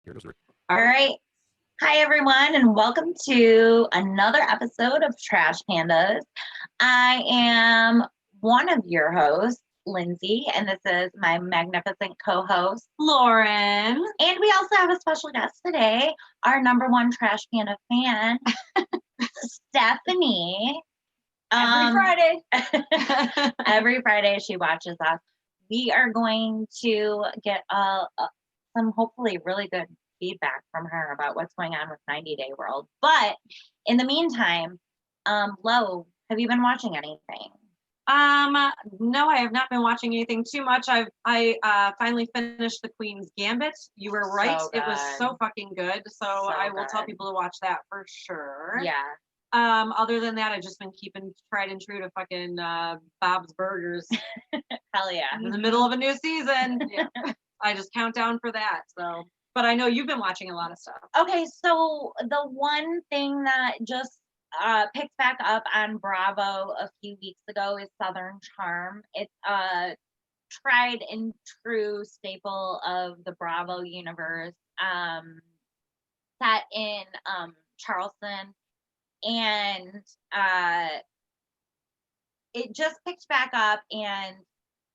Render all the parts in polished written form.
All right. Hi, everyone, and welcome to another episode of Trash Pandas. I am one of your hosts, Lindsay, and this is my magnificent co-host, Lauren. And we also have a special guest today, our number one Trash Panda fan, Stephanie. Every Friday. Every Friday she watches us. We are going to get some hopefully really good feedback from her about what's going on with 90 Day World. But in the meantime, Lo, have you been watching anything? No, I have not been watching anything too much. I finally finished The Queen's Gambit. You were right. It was so fucking good. So I will tell people to watch that for sure. Yeah. Other than that, I've just been keeping tried and true to fucking Bob's Burgers. Hell yeah. In the middle of a new season. Yeah. I just count down for that. So, but I know you've been watching a lot of stuff. Okay, so the one thing that just picked back up on Bravo a few weeks ago is Southern Charm. It's a tried and true staple of the Bravo universe, set in Charleston, and it just picked back up. And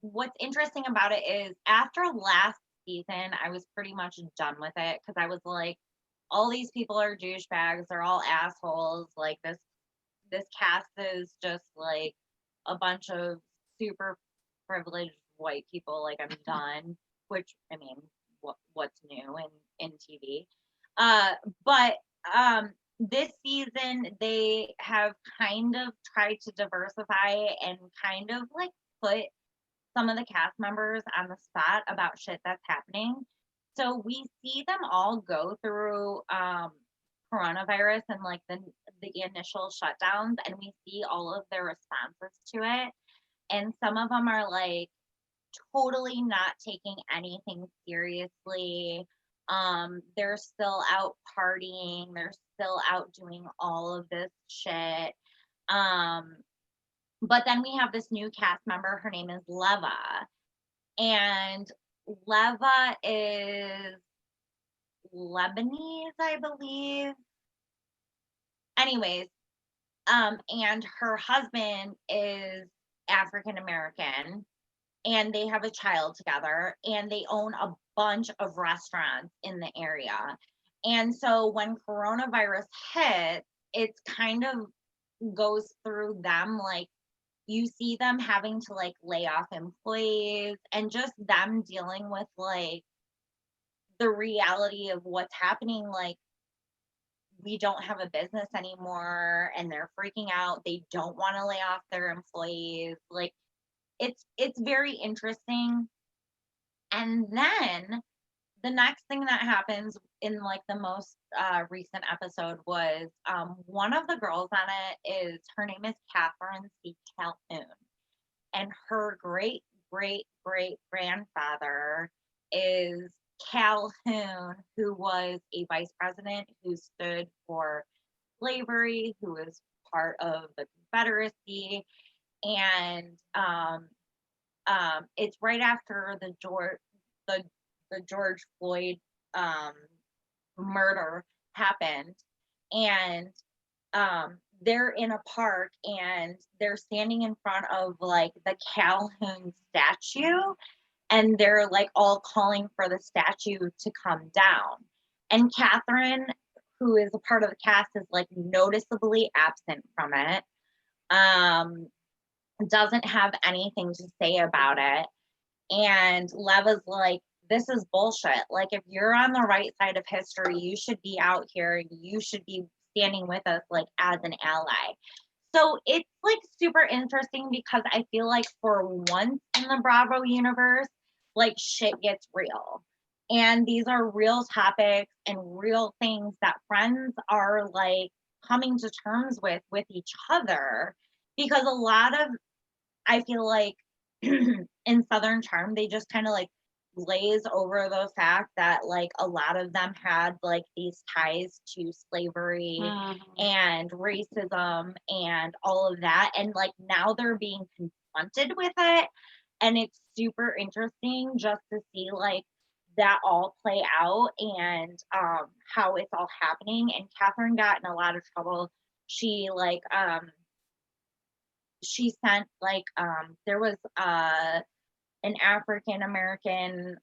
what's interesting about it is after last season, I was pretty much done with it because I was like, all these people are douchebags, they're all assholes, like this cast is just like a bunch of super privileged white people, like I'm done. Which, I mean, what's new in TV? But this season they have kind of tried to diversify and kind of like put some of the cast members on the spot about shit that's happening. So we see them all go through coronavirus and like the initial shutdowns, and we see all of their responses to it. And some of them are like totally not taking anything seriously. They're still out partying, they're still out doing all of this shit. But then we have this new cast member, her name is Leva. And Leva is Lebanese, I believe. Anyways, and her husband is African American, and they have a child together, and they own a bunch of restaurants in the area. And so when coronavirus hit, it's kind of goes through them, like you see them having to like lay off employees and just them dealing with like the reality of what's happening. Like, we don't have a business anymore, and they're freaking out. They don't want to lay off their employees. Like, it's very interesting. And then the next thing that happens in like the most recent episode was one of the girls on it is, her name is Catherine C. Calhoun, and her great grandfather is Calhoun, who was a vice president who stood for slavery, who was part of the Confederacy. And it's right after the George Floyd murder happened, and they're in a park and they're standing in front of like the Calhoun statue, and they're like all calling for the statue to come down. And Catherine, who is a part of the cast, is like noticeably absent from it. Doesn't have anything to say about it. And Leva's like, this is bullshit. Like, if you're on the right side of history, you should be out here. You should be standing with us, like, as an ally. So it's, like, super interesting because I feel like for once in the Bravo universe, like, shit gets real. And these are real topics and real things that friends are, like, coming to terms with each other. Because a lot of, I feel like, in Southern Charm, they just kind of, like, glaze over the fact that like a lot of them had like these ties to slavery and racism and all of that, and like now they're being confronted with it, and it's super interesting just to see like that all play out and how it's all happening. And Catherine got in a lot of trouble. She she sent there was an African American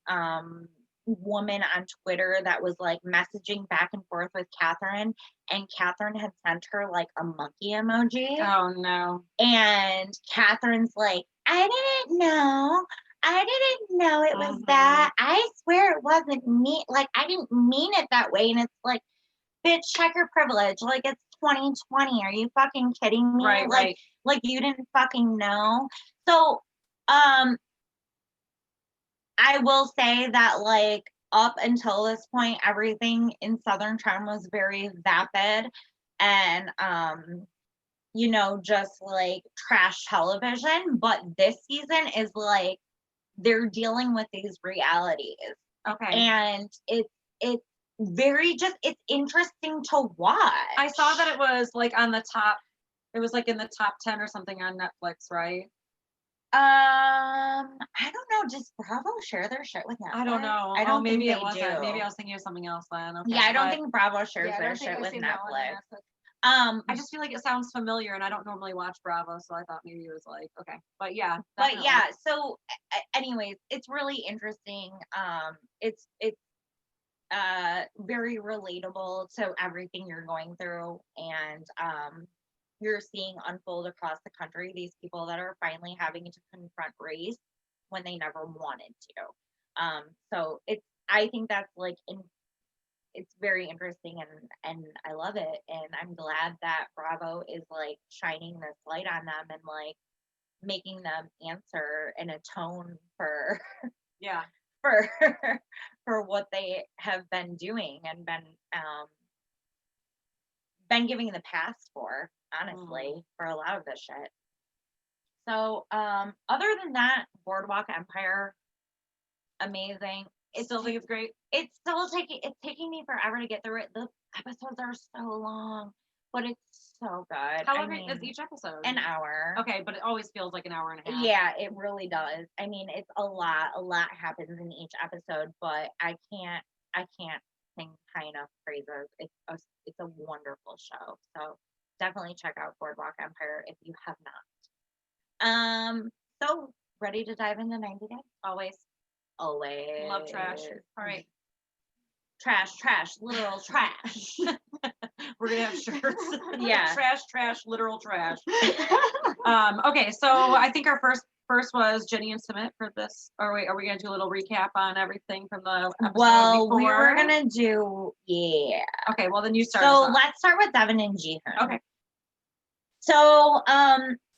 woman on Twitter that was like messaging back and forth with Catherine, and Catherine had sent her like a monkey emoji. Oh no. And Catherine's like, I didn't know it was that. I swear it wasn't me. Like, I didn't mean it that way. And it's like, bitch, check your privilege. Like, it's 2020. Are you fucking kidding me? Right. Like you didn't fucking know. So, I will say that, like, up until this point, everything in Southern Charm was very vapid and, just like trash television. But this season is like they're dealing with these realities. Okay. And it's it's interesting to watch. I saw that it was like on the top, it was like in the top 10 or something on Netflix, right? I don't know. Does Bravo share their shit with Netflix? I don't know. I don't maybe think it wasn't. do. Maybe I was thinking of something else then. Okay, yeah, I don't think Bravo shares their shit with Netflix. I just feel like it sounds familiar, and I don't normally watch Bravo, so I thought maybe it was like okay, but yeah. Definitely. But yeah, so anyways, it's really interesting. It's very relatable to everything you're going through, and you're seeing unfold across the country these people that are finally having to confront race when they never wanted to. So I think that's like it's very interesting, and I love it, and I'm glad that Bravo is like shining this light on them and like making them answer and atone for yeah for what they have been doing and been giving the past for, honestly, for a lot of this shit. So other than that, Boardwalk Empire, amazing. Still think it's great. It's taking me forever to get through it. The episodes are so long, but it's so good. How long is each episode? An hour. Okay, but it always feels like an hour and a half. Yeah, it really does. I mean, it's a lot. A lot happens in each episode, but I can't sing high enough praises. It's a wonderful show. So definitely check out Boardwalk Empire if you have not. So ready to dive into 90 Day? Always. Love trash. All right. Trash, literal trash. We're gonna have shirts. Yeah. Trash, literal trash. Okay, so I think our first was Jenny and Submit for this. Or wait, are we gonna do a little recap on everything from the episode before? We were gonna do Okay, well then you start. So let's start with Devin and Jihoon. Okay. So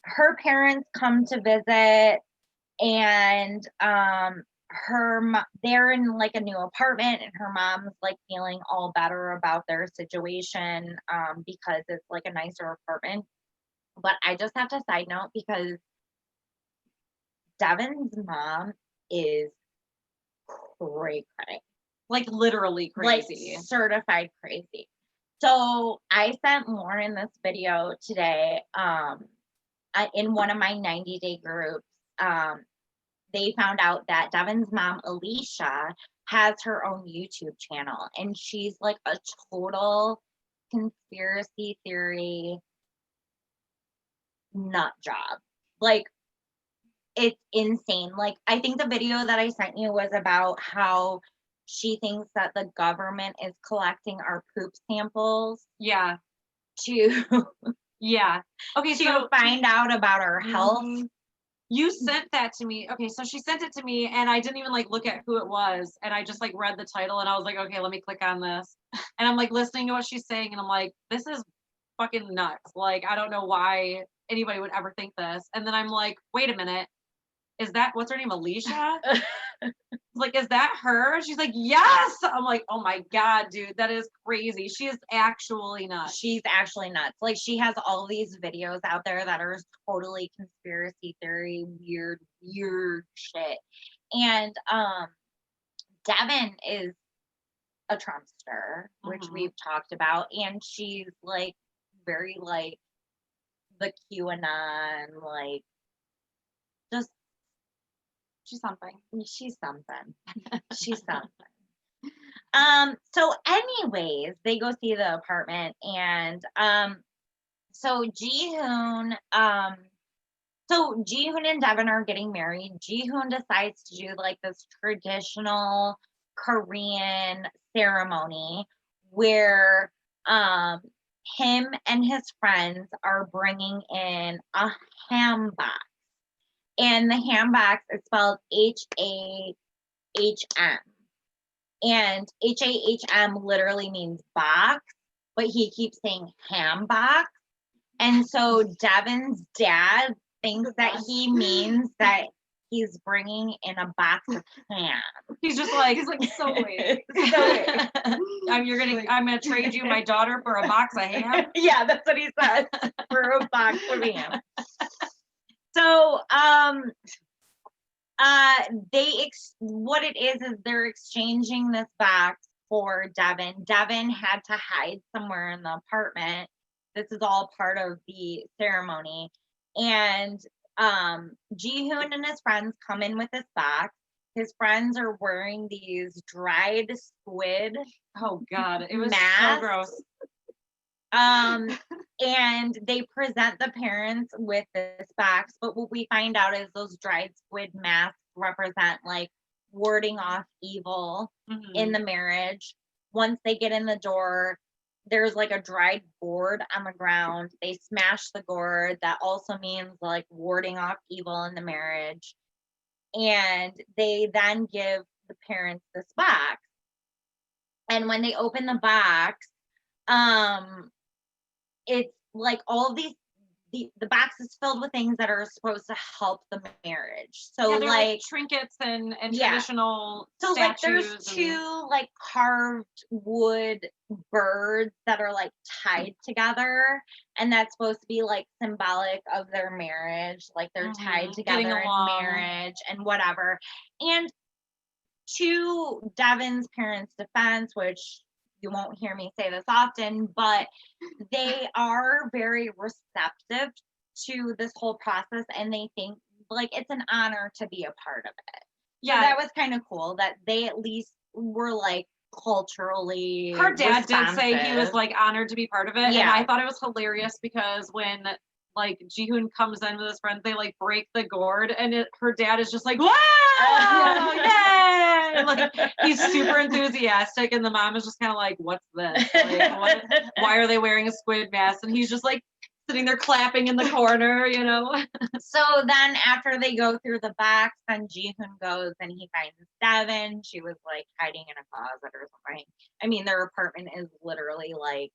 her parents come to visit, and they're in like a new apartment, and her mom's like feeling all better about their situation because it's like a nicer apartment. But I just have to side note, because Devin's mom is cray, like literally crazy, like certified crazy. So I sent Lauren this video today in one of my 90 Day groups. They found out that Devin's mom, Alicia, has her own YouTube channel, and she's like a total conspiracy theory nut job. Like, it's insane. Like, I think the video that I sent you was about how she thinks that the government is collecting our poop samples. Yeah. Yeah. Okay, to find out about our health. You sent that to me. Okay, so she sent it to me, and I didn't even like look at who it was, and I just like read the title, and I was like, okay, let me click on this, and I'm like listening to what she's saying, and I'm like, this is fucking nuts. Like, I don't know why anybody would ever think this. And then I'm like, wait a minute, is that, what's her name, Alicia? Like, is that her? She's like, yes. I'm like, oh my God, dude, that is crazy. She is actually nuts. She's actually nuts. Like, she has all these videos out there that are totally conspiracy theory, weird shit. And Devin is a Trumpster, which we've talked about, and she's like very like the QAnon, like, just She's something. She's something. She's something. So anyways, they go see the apartment and so Ji-hoon and Devin are getting married. Ji-hoon decides to do like this traditional Korean ceremony where him and his friends are bringing in a ham box. And the ham box is spelled H-A-H-M. And H-A-H-M literally means box, but he keeps saying ham box. And so Devin's dad thinks that he means that he's bringing in a box of ham. He's like, so wait. I'm gonna trade you my daughter for a box of ham. Yeah, that's what he said. For a box of ham. So, what it is they're exchanging this box for Devin. Devin had to hide somewhere in the apartment. This is all part of the ceremony. And Ji-hoon and his friends come in with this box. His friends are wearing these dried squid. Oh God, it was masks. so gross. And they present the parents with this box, but what we find out is those dried squid masks represent like warding off evil in the marriage. Once they get in the door, there's like a dried gourd on the ground. They smash the gourd. That also means like warding off evil in the marriage. And they then give the parents this box. And when they open the box, it's like all of these, the box is filled with things that are supposed to help the marriage. So yeah, like trinkets and traditional so statues. Like there's two like carved wood birds that are like tied together, and that's supposed to be like symbolic of their marriage, like they're tied together in marriage and whatever. And to Devin's parents' defense, which you won't hear me say this often, but they are very receptive to this whole process, and they think like it's an honor to be a part of it. Yeah, so that was kind of cool that they at least were like culturally. Her dad did say he was like honored to be part of it, and I thought it was hilarious because when like Ji-hoon comes in with his friends, they like break the gourd, and her dad is just like, wow, yay! Like he's super enthusiastic, and the mom is just kind of like, what's this? Like, why are they wearing a squid mask? And he's just like sitting there clapping in the corner, you know. So then after they go through the box, then Ji-hoon goes and he finds Devin. She was like hiding in a closet or something. I mean, their apartment is literally like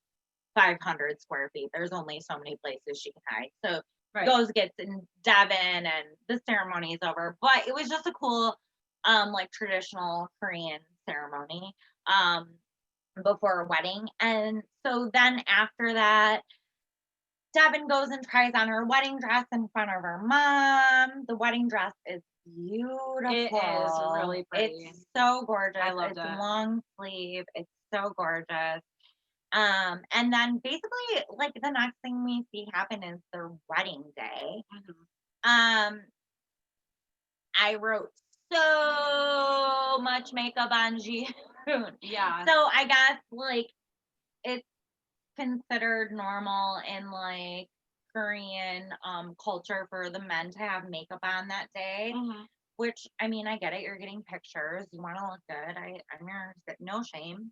500 square feet. There's only so many places she can hide. So goes, gets in Devin, and the ceremony is over. But it was just a cool, like traditional Korean ceremony, before a wedding. And so then after that, Devin goes and tries on her wedding dress in front of her mom. The wedding dress is beautiful. It is really pretty. It's so gorgeous. I loved it. It's long sleeve. It's so gorgeous. And then basically like the next thing we see happen is their wedding day. I wrote so much makeup on Ji-hoon. Yeah. So I guess like it's considered normal in like Korean culture for the men to have makeup on that day. Which, I mean, I get it. You're getting pictures. You want to look good. I'm your no shame.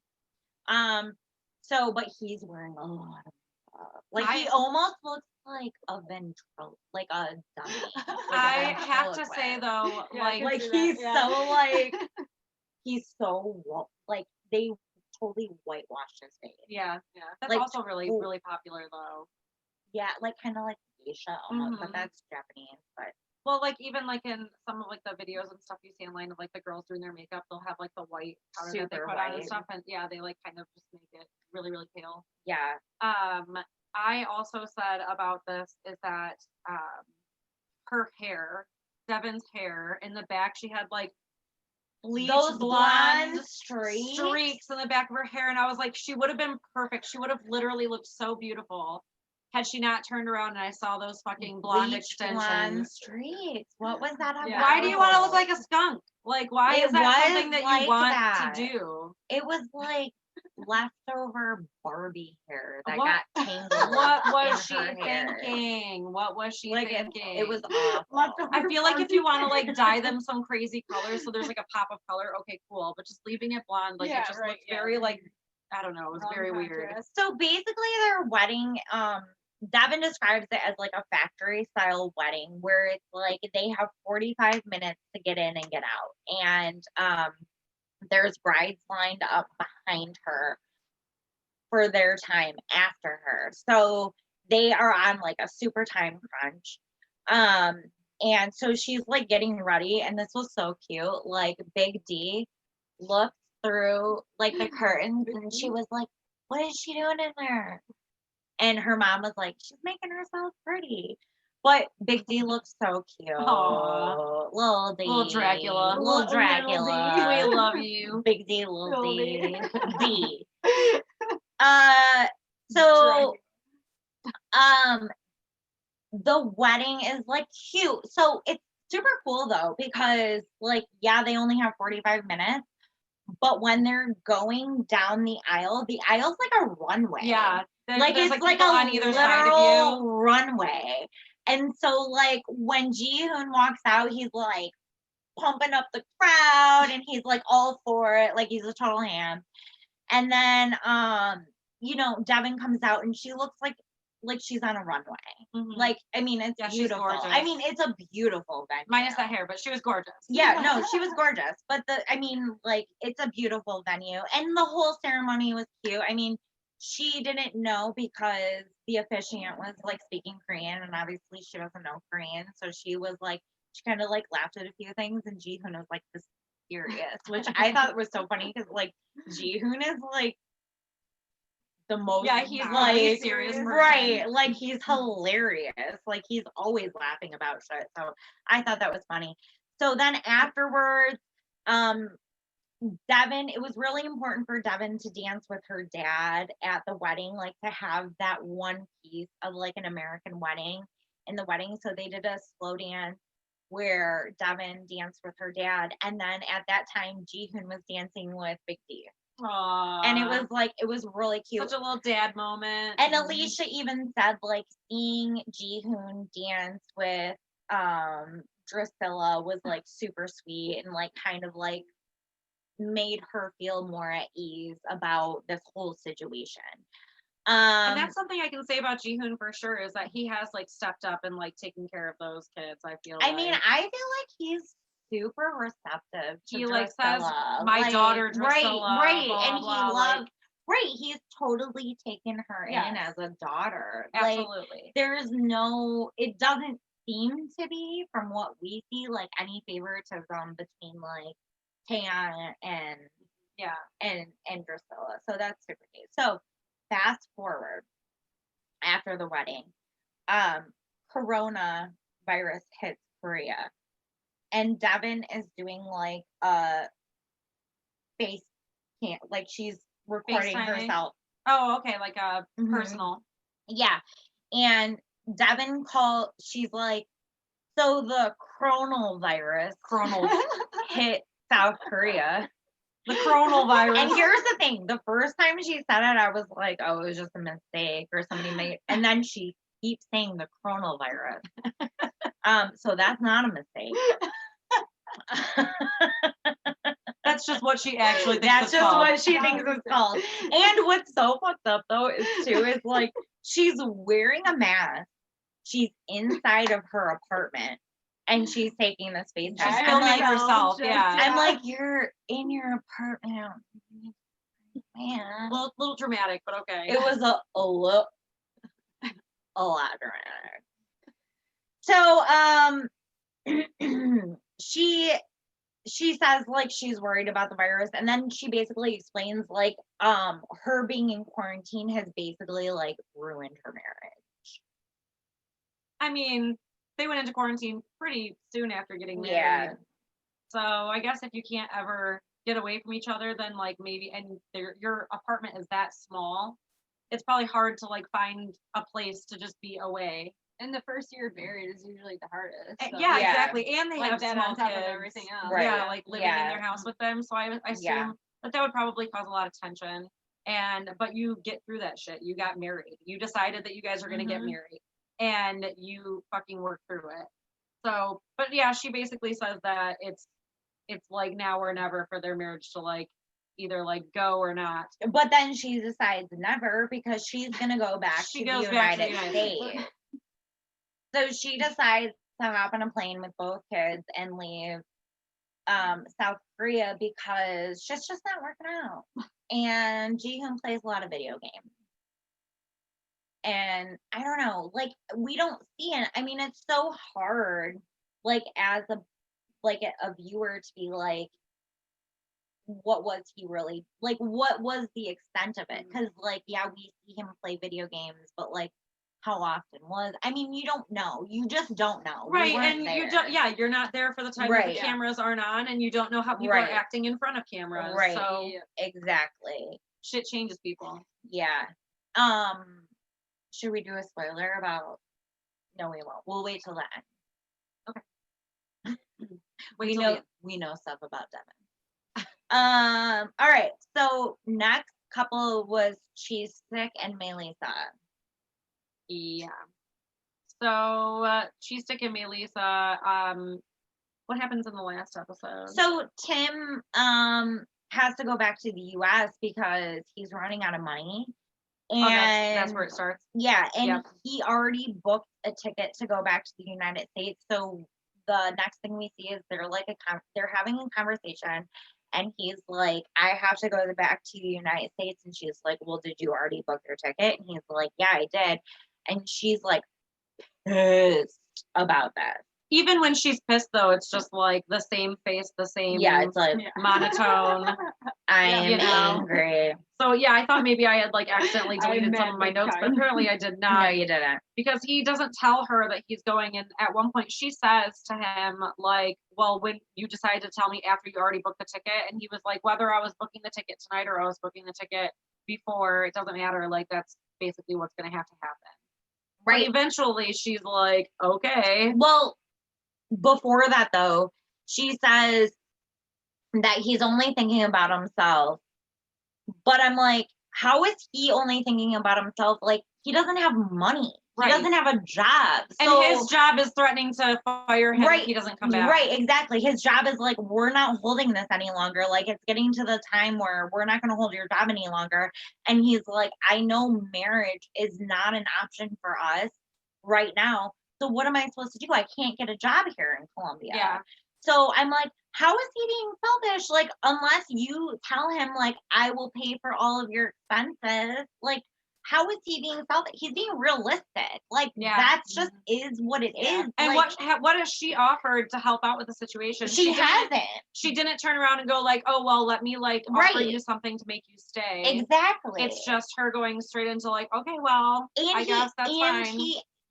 So, but he's wearing a lot of makeup. Like he almost looks like a ventrilo, like a dummy. Like I have to say though, like he's so like he's so like they totally whitewashed his face. Yeah. That's like, also really really popular though. Yeah, like kind of like geisha almost, but that's Japanese. But well, like even like in some of like the videos and stuff you see online of like the girls doing their makeup, they'll have like the white powder that they put on and stuff, and they like kind of just make it really really pale. Yeah. I also said about this is that her hair, Devin's hair in the back, she had like bleach those blonde streaks in the back of her hair, and I was like, she would have been perfect. She would have literally looked so beautiful had she not turned around and I saw those fucking blonde Bleach extensions. blonde streaks. What was that about? Why do you want to look like a skunk? Like, why is that something that like you want that. to do? It was like leftover Barbie hair that What? got tangled. What was in she her hair. thinking? What was she thinking? It was awful. I feel like if you want to like dye them some crazy colors, so there's like a pop of color, okay, cool. But just leaving it blonde, like it just looks very like, I don't know, it was very weird. So basically their wedding, Devin describes it as like a factory style wedding where it's like they have 45 minutes to get in and get out. And there's brides lined up behind her for their time after her. So they are on like a super time crunch. And so she's like getting ready, and this was so cute. Like Big D looked through like the curtains and she was like, "What is she doing in there?" And her mom was like, "She's making herself pretty." But Big D looks so cute. Aww. Little D. Little Dracula. Little Dracula. We love you. Big D, little D. D. So the wedding is like cute. So it's super cool though, because like, yeah, they only have 45 minutes, but when they're going down the aisle's like a runway. Yeah. Like there's it's like a on either side of you. runway. And so like when Ji-hoon walks out, he's like pumping up the crowd and he's like all for it. Like he's a total ham. And then Devin comes out and she looks like she's on a runway. Mm-hmm. Like, I mean, it's beautiful. I mean, it's a beautiful venue. Minus that hair, but she was gorgeous. Yeah, no, she was gorgeous. But it's a beautiful venue. And the whole ceremony was cute. I mean, she didn't know because the officiant was like speaking Korean and obviously she doesn't know Korean. So she kind of like laughed at a few things and Ji-hoon was like mysterious, which I thought was so funny because like Ji-hoon is like the most he's like serious person. Right, like he's hilarious, like he's always laughing about shit, so I thought that was funny. So then afterwards Devin, it was really important for Devin to dance with her dad at the wedding, like to have that one piece of like an American wedding in the wedding. So they did a slow dance where Devin danced with her dad, and then at that time Ji-hoon was dancing with Big D. Aww. And it was really cute. Such a little dad moment. And Alicia even said like seeing Ji-hoon dance with Drusilla was like super sweet and like kind of like made her feel more at ease about this whole situation. And that's something I can say about Ji-hoon for sure is that he has like stepped up and like taken care of those kids. I feel mean, I feel like he's super receptive to Drusilla. Like says my daughter Drusilla, right, blah, and blah, he loves he's totally taken her in as a daughter. Absolutely. Like, it doesn't seem to be, from what we see, like any favoritism between like Taeyeon and Drusilla. So that's super cute. So fast forward after the wedding, coronavirus hits Korea, and Devin is doing like a face cam, like she's recording herself. Oh, okay, like a personal. Yeah, and Devin she's like, so the coronavirus hit South Korea. The coronavirus. And here's the thing. The first time she said it, I was like, oh, it was just a mistake or somebody made. And then she keeps saying the coronavirus. So that's not a mistake. That's just what she actually thinks That's just what she thinks it's called. And what's so fucked up though is like she's wearing a mask. She's inside of her apartment. And she's taking this face test. She's filming herself, I'm like, you're in your apartment. Man. A little dramatic, but okay. It was a lot dramatic. So, she says like she's worried about the virus, and then she basically explains like her being in quarantine has basically like ruined her marriage. I mean, they went into quarantine pretty soon after getting married. Yeah. So I guess if you can't ever get away from each other, then like maybe, and your apartment is that small, it's probably hard to like find a place to just be away. And the first year of married is usually the hardest. So. Yeah, Yeah. exactly. And they Like have that small on top kids. of everything else. Right. Yeah, like living in Yeah. their house with them. So I assume that would probably cause a lot of tension. But you get through that shit. You got married. You decided that you guys are gonna get married, and you fucking work through it. So, but yeah, she basically says that it's like now or never for their marriage to like either like go or not. But then she decides never because she's gonna go back She to goes the back to the United United States. So she decides to hop on a plane with both kids and leave South Korea because shit's just not working out. And Ji-hoon plays a lot of video games. And I don't know, like we don't see it. I mean, it's so hard, like as a viewer to be like, what was he really like? What was the extent of it? Because like, yeah, we see him play video games, but like, how often was? I mean, you don't know. You just don't know. Right, We and weren't you don't. there. Yeah, you're not there for the time that the cameras aren't on, and you don't know how people are acting in front of cameras. Right. So Exactly. shit changes people. Yeah. Should we do a spoiler about? No, we won't. We'll wait till the end. Okay. We know stuff about Devin. All right. So next couple was Cheese Stick and Melissa. Yeah. So Cheese Stick and Melissa. What happens in the last episode? So Tim has to go back to the U.S. because he's running out of money. And that's where it starts. Yeah, and he already booked a ticket to go back to the United States. So the next thing we see is they're having a conversation, and he's like, "I have to go back to the United States," and she's like, "Well, did you already book your ticket?" And he's like, "Yeah, I did," and she's like pissed about that. Even when she's pissed, though, it's just like the same face, the same it's like monotone. I am angry. So yeah, I thought maybe I had like accidentally deleted some of my notes, but apparently I did not. No, you didn't. Because he doesn't tell her that he's going, and at one point she says to him, like, well, when you decided to tell me after you already booked the ticket, and he was like, whether I was booking the ticket tonight or I was booking the ticket before, it doesn't matter. Like, that's basically what's going to have to happen. Right. But eventually she's like, okay. Well, before that though, she says that he's only thinking about himself. But I'm like, how is he only thinking about himself? Like, he doesn't have money. He doesn't have a job. So, and his job is threatening to fire him if he doesn't come back. Right, exactly. His job is like, we're not holding this any longer. Like, it's getting to the time where we're not going to hold your job any longer. And he's like, I know marriage is not an option for us right now. So what am I supposed to do? I can't get a job here in Colombia. Yeah. So I'm like, how is he being selfish? Like, unless you tell him, like, I will pay for all of your expenses. Like, how is he being selfish? He's being realistic. Like, that's just is what it is. And like, what has she offered to help out with the situation? She hasn't. She didn't turn around and go like, oh, well, let me like offer you something to make you stay. Exactly. It's just her going straight into like, okay, well, I guess that's fine.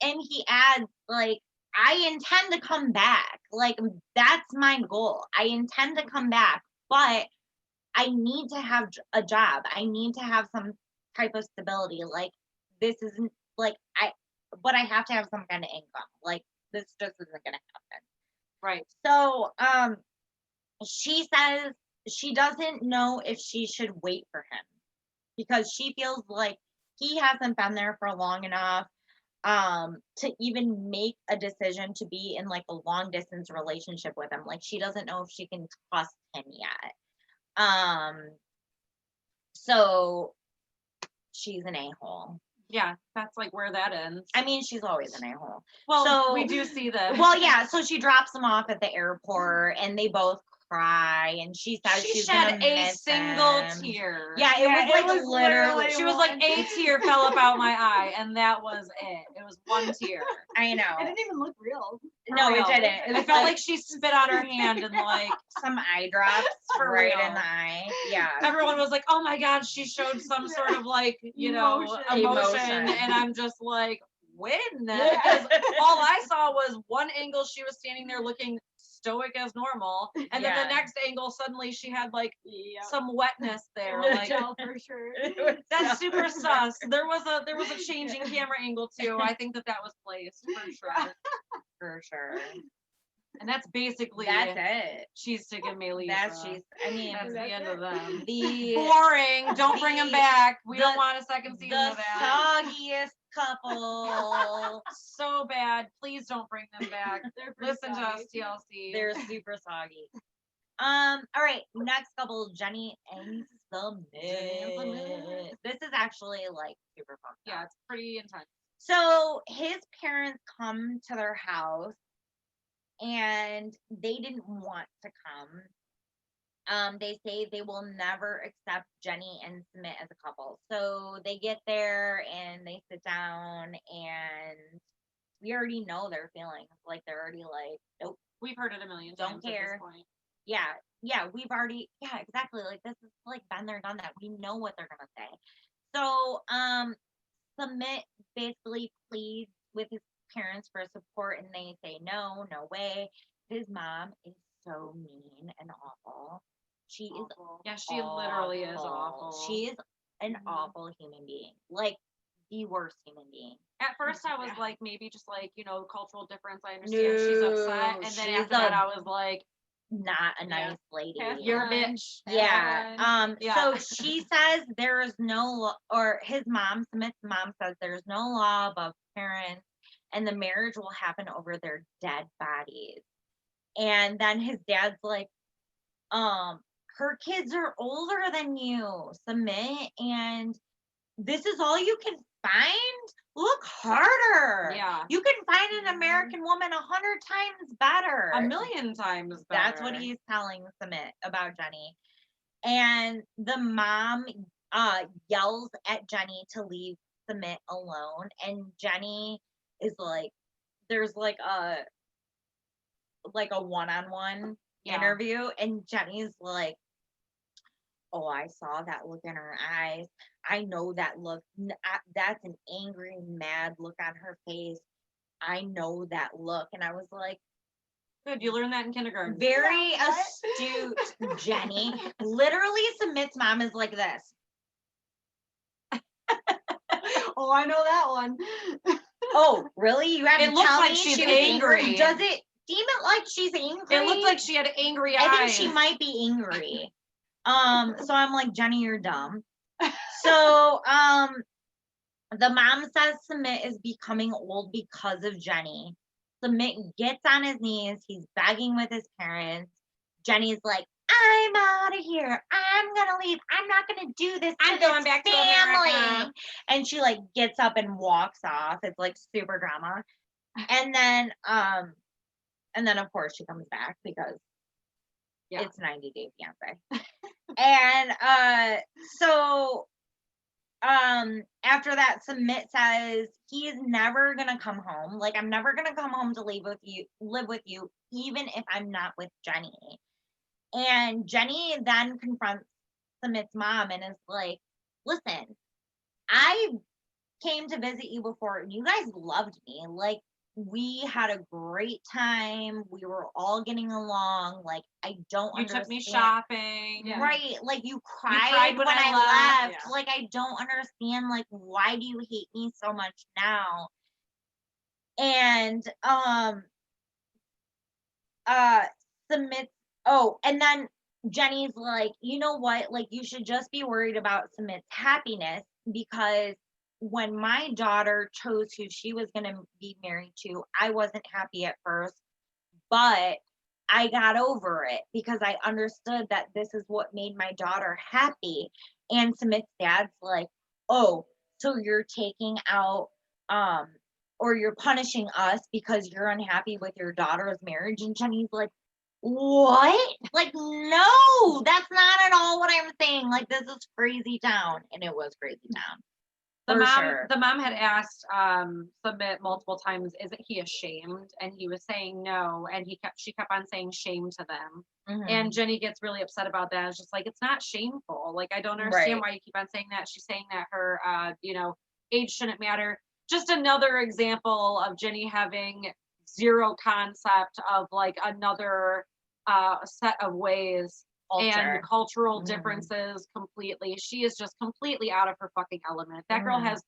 He adds, like, I intend to come back. Like, that's my goal. I intend to come back, but I need to have a job. I need to have some type of stability. Like, this isn't like but I have to have some kind of income. Like, this just isn't gonna happen. Right. So she says she doesn't know if she should wait for him because she feels like he hasn't been there for long enough to even make a decision to be in like a long distance relationship with him. Like, she doesn't know if she can trust him yet. So she's an a-hole. Yeah, that's like where that ends. I mean, she's always an a-hole. Well, so, we do see this. Well, yeah, so she drops him off at the airport and they both cry, and she says she's shed gonna miss a single him. tear. Yeah, it was literally she was like, a tear fell up out my eye, and that was it. It was one tear. I know. It didn't even look real. No, it didn't. I felt like she spit on her hand and like some eye drops right in the eye. Yeah. Everyone was like, oh my God, she showed some sort of like, you know, emotion. And I'm just like, when? Because all I saw was one angle, she was standing there looking stoic as normal. And then Yeah. the next angle, suddenly she had like Yep. some wetness there. It was Like gel for sure. that's super sus. There was a changing camera angle too. I think that was placed for sure. For sure. And that's basically That's it. Cheese Stick and Melissa. That's she's. I mean, That's the That's end it. of them. the Boring. Don't bring them back. We don't the- want a second season of that. soggiest couple. So bad. Please don't bring them back. They're pretty Listen to us, soggy. TLC. They're super soggy. All right, next couple, Jenny and Summit. This is actually like super fun. Yeah, it's pretty intense. So his parents come to their house and they didn't want to come. They say they will never accept Jenny and Summit as a couple. So they get there and they sit down and we already know their feelings. Like they're already like, nope. We've heard it a million Don't times care. at this point. Yeah, we've already, yeah, exactly. Like this is like been there, done that. We know what they're gonna say. So, Summit basically pleads with his parents for support, and they say no, no way. His mom is so mean and awful. She is Awful. Yeah, she literally is awful. She is an Mhm. awful human being, like the worst human being. At first, I was Yeah. like, maybe just like, cultural difference. I understand she's upset. No, And then she's after that, a- I was like, Not a Yeah. nice lady. Pass you're a the line. bitch. Yeah. Yeah. So she says there is no law, or his mom, Smith's mom says there's no law above parents, and the marriage will happen over their dead bodies. And then his dad's like, her kids are older than you, Submit, and this is all you can find? Look harder. Yeah. You can find an American woman 100 times better. A million times better. That's what he's telling Summit about Jenny. And the mom yells at Jenny to leave Summit alone. And Jenny is like, there's like a one-on-one Yeah. interview. And Jenny's like, oh, I saw that look in her eyes. I know that look. That's an angry, mad look on her face. I know that look. And I was like, Good. You learned that in kindergarten. very Yeah, what? astute, Jenny. Literally, Submit's mom is like this. Oh, I know that one. Oh, really? You haven't It looks tell like me she's she was angry. Does it seem it like she's angry? It looked like she had angry eyes. I think she might be angry. So I'm like, Jenny, you're dumb. So, the mom says Submit is becoming old because of Jenny. Submit gets on his knees. He's begging with his parents. Jenny's like, I'm out of here. I'm gonna leave. I'm not gonna do this. I'm to going this back to family. America. And she like gets up and walks off. It's like super drama. And then of course she comes back because Yeah. it's 90 Day Fiance. And so after that, Submit says he is never gonna come home. Like, I'm never gonna come home to live with you, even if I'm not with Jenny. And Jenny then confronts Submit's mom and is like, listen, I came to visit you before and you guys loved me. Like, we had a great time. We were all getting along. Like, I don't You understand. took me shopping. Yeah. Right. Like, you cried, cried when when I I left. left. Yeah. Like, I don't understand. Like, why do you hate me so much now? And Submit. Oh, and then Jenny's like, you know what? Like, you should just be worried about Submit's happiness, because when my daughter chose who she was going to be married to, I wasn't happy at first, but I got over it because I understood that this is what made my daughter happy. And Submit's dad's like, oh, so you're taking out, or you're punishing us because you're unhappy with your daughter's marriage? And Jenny's like, what? Like, no, that's not at all what I'm saying. Like, this is crazy town. And it was crazy town. The mom had asked Submit multiple times, isn't he ashamed? And he was saying no, and she kept on saying shame to them. Mhm. And Jenny gets really upset about that. It's just like, it's not shameful. Like, I don't understand why you keep on saying that. She's saying that her age shouldn't matter. Just another example of Jenny having zero concept of like another set of ways and cultural differences completely. She is just completely out of her fucking element. That girl has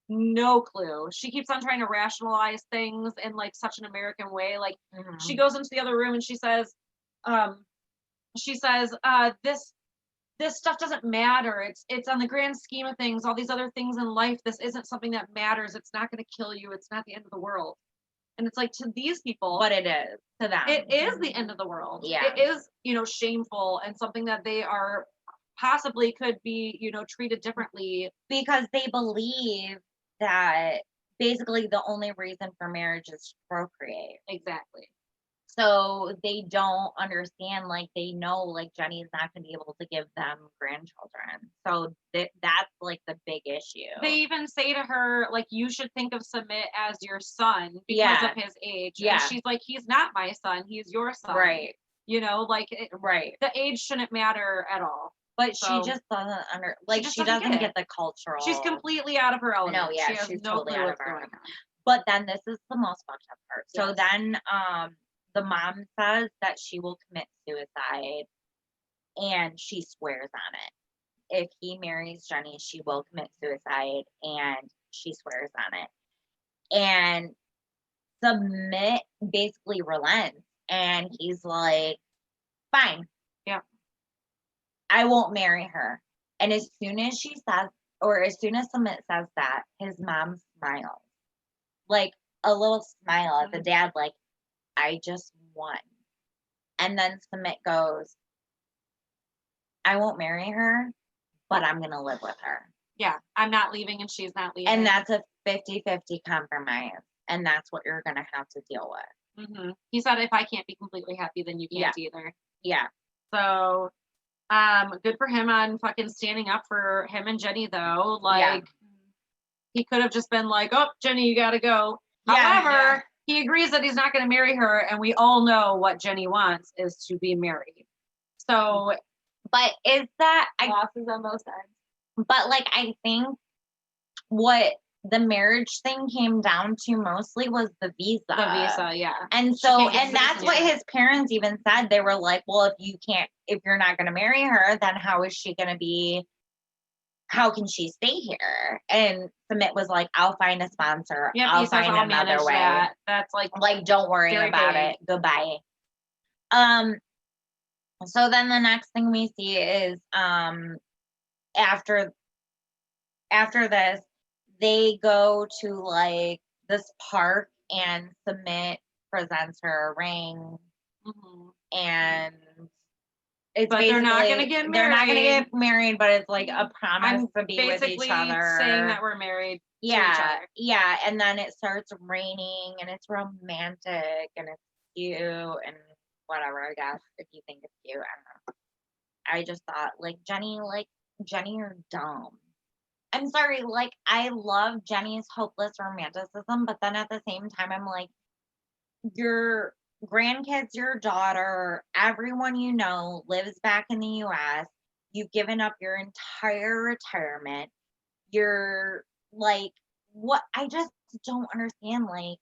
no clue. She keeps on trying to rationalize things in like such an American way. Like she goes into the other room and she says, this stuff doesn't matter. It's on the grand scheme of things, all these other things in life, this isn't something that matters. It's not going to kill you. It's not the end of the world. And it's like, to these people, but it is to them. It is the end of the world. Yeah. It is, shameful and something that they are possibly could be, treated differently. Because they believe that basically the only reason for marriage is to procreate. Exactly. So they don't understand, like, they know, like, Jenny's not going to be able to give them grandchildren. So that's, like, the big issue. They even say to her, like, you should think of Submit as your son because of his age. Yeah. And she's like, he's not my son. He's your son. Right. Right. The age shouldn't matter at all. But she just doesn't she doesn't get the cultural. She's completely out of her element. No, yeah, she's no totally out of her element. But then this is the most fucked up part. Yes. So then the mom says that she will commit suicide, and she swears on it. If he marries Jenny, she will commit suicide, and she swears on it. And Submit basically relents, and he's like, fine. Yeah. I won't marry her. And as soon as she says, or as soon as Submit says that, his mom smiles. Like a little smile at the dad, like, I just won. And then Submit goes, I won't marry her, but I'm going to live with her. Yeah, I'm not leaving and she's not leaving. And that's a 50-50 compromise. And that's what you're going to have to deal with. Mm-hmm. He said, if I can't be completely happy, then you can't either. Yeah. So, good for him on fucking standing up for him and Jenny, though. Like, he could have just been like, oh, Jenny, you got to go. However, he agrees that he's not going to marry her. And we all know what Jenny wants is to be married. So, but is that losses on both sides? But like, I think what the marriage thing came down to mostly was the visa. Yeah. And so, and that's what his parents even said. They were like, well, if you're not going to marry her, then how is she going to be, how can she stay here? And Submit was like, I'll find a sponsor. I'll find another way. That's like don't worry about it. Goodbye. So then the next thing we see is, after this, they go to like this park and Submit presents her a ring. And it's they're not going to get married. They're not going to get married, but it's like a promise to be with each other. Saying that we're married. Yeah. To each other. Yeah. And then it starts raining and it's romantic and it's cute and whatever, I guess, if you think it's cute. I don't know. I just thought, like, Jenny, you're dumb. I'm sorry, like, I love Jenny's hopeless romanticism, but then at the same time, I'm like, your grandkids, your daughter, everyone you know lives back in the U.S. You've given up your entire retirement. You're, like, what? I just don't understand, like,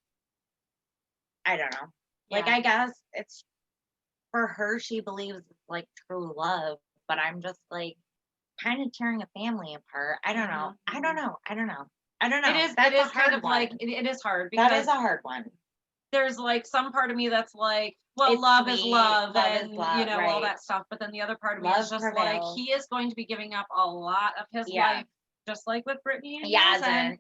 I don't know. Like, I guess it's, for her, she believes it's, like, true love, but I'm just, like, kind of tearing a family apart. I don't know. It is kind of like, it is hard because that is a hard one. There's like some part of me that's like, well, it's love is love and all that stuff. But then the other part of me is just like, he is going to be giving up a lot of his life, just like with Brittany and Yazan.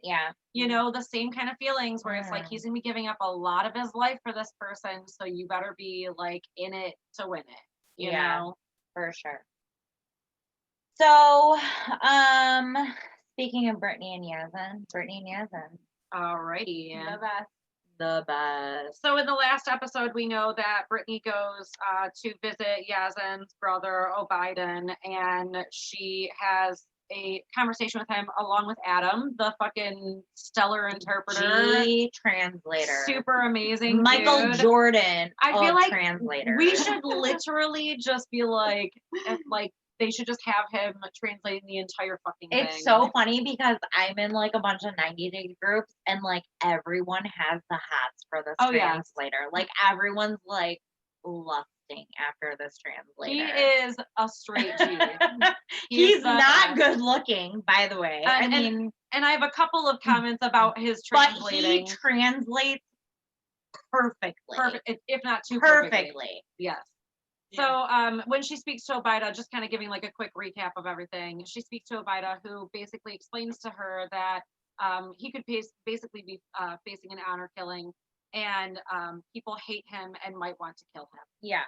The same kind of feelings where it's like, he's going to be giving up a lot of his life for this person. So you better be like in it to win it, you know? For sure. So, speaking of Brittany and Yazan. Alrighty. The best. So in the last episode, we know that Brittany goes to visit Yazan's brother, O'Biden, and she has a conversation with him along with Adam, the fucking stellar interpreter. Translator. Super amazing. Michael dude. Jordan. I feel like translator. We should literally just be like they should just have him translating the entire fucking thing. It's so funny because I'm in like a bunch of 90-day groups and like everyone has the hots for this translator. Like everyone's like lusting after this translator. He is a straight G. He's not good looking, by the way. I mean, and I have a couple of comments about his translating. But he translates perfectly. Perfect, if not too perfectly. Yes. So when she speaks to Obida, just kind of giving like a quick recap of everything, she speaks to Obida, who basically explains to her that he could basically be facing an honor killing, and people hate him and might want to kill him. Yeah.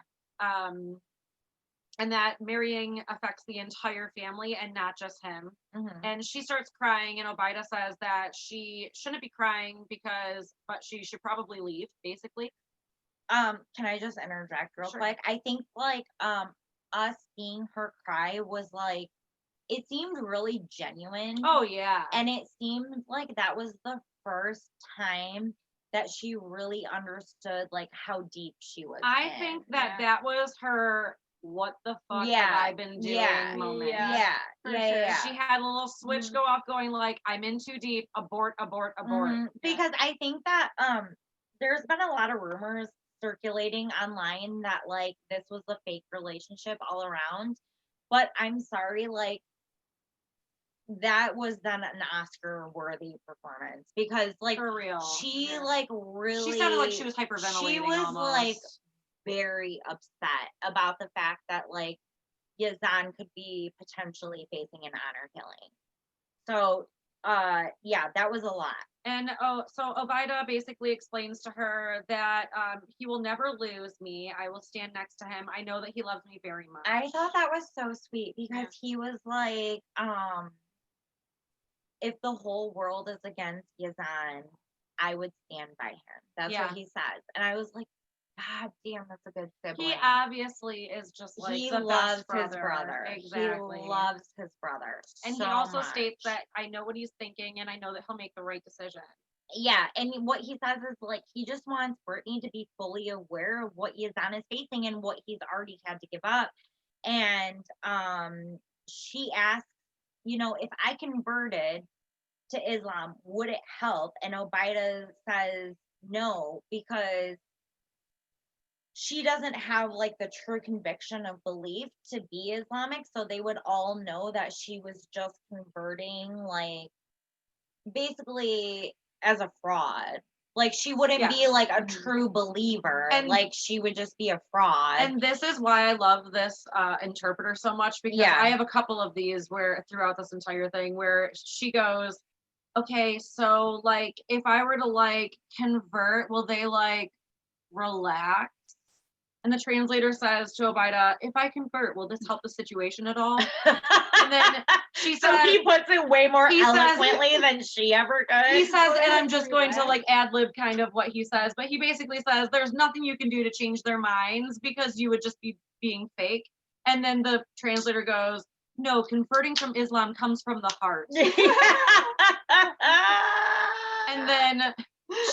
And that marrying affects the entire family and not just him. Mm-hmm. And she starts crying, and Obida says that she shouldn't be crying but she should probably leave, basically. Can I just interject real quick? I think like us seeing her cry was like, it seemed really genuine. Oh yeah. And it seemed like that was the first time that she really understood like how deep she was. I think that was her what the fuck have I been doing moment. Yeah. She had a little switch go off going like, I'm in too deep, abort. Because I think that there's been a lot of rumors circulating online that like this was a fake relationship all around, but I'm sorry, like that was then an Oscar worthy performance because like for real she like really she sounded like she was hyperventilating. She was almost. Like very upset about the fact that like Yazan could be potentially facing an honor killing. So that was a lot. And so Obida basically explains to her that he will never lose me. I will stand next to him. I know that he loves me very much. I thought that was so sweet because he was like, if the whole world is against Yazan, I would stand by him. That's what he says. And I was like, God damn, that's a good sibling. He obviously is just like he the loves best his brother. Exactly. He loves his brother. And so he also much. states that I know what he's thinking and I know that he'll make the right decision. Yeah, and what he says is like he just wants Brittany to be fully aware of what Yazan is facing and what he's already had to give up. And she asks, if I converted to Islam, would it help? And Obida says no, because she doesn't have like the true conviction of belief to be Islamic, so they would all know that she was just converting like basically as a fraud. Like she wouldn't be like a true believer, and like she would just be a fraud. And this is why I love this interpreter so much, because I have a couple of these where throughout this entire thing where she goes, okay, so like if I were to like convert, will they like relax? And the translator says to Obida, if I convert, will this help the situation at all? And then she says, so he puts it way more eloquently than she ever could. He says, and I'm just going to like ad lib kind of what he says, but he basically says there's nothing you can do to change their minds because you would just be being fake. And then the translator goes, no, converting from Islam comes from the heart. And then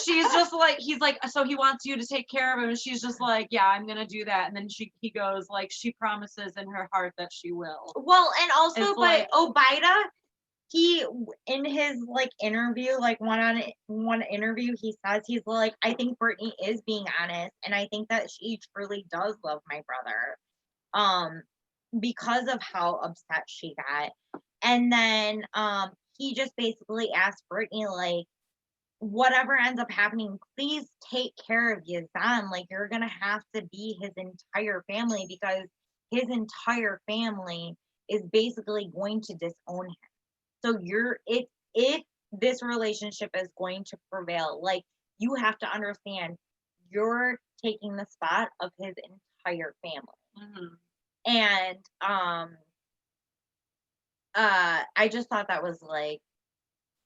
she's just like, he's like, so he wants you to take care of him. And she's just like, yeah, I'm going to do that. And then he goes like, she promises in her heart that she will. Well, and also, but Obida, he, in his like interview, like one interview, he says, he's like, I think Brittany is being honest. And I think that she truly does love my brother. Because of how upset she got. And then, he just basically asked Brittany, like, whatever ends up happening, please take care of Yazan. Like, you're gonna have to be his entire family because his entire family is basically going to disown him. So if this relationship is going to prevail, like, you have to understand you're taking the spot of his entire family. Mm-hmm. And I just thought that was like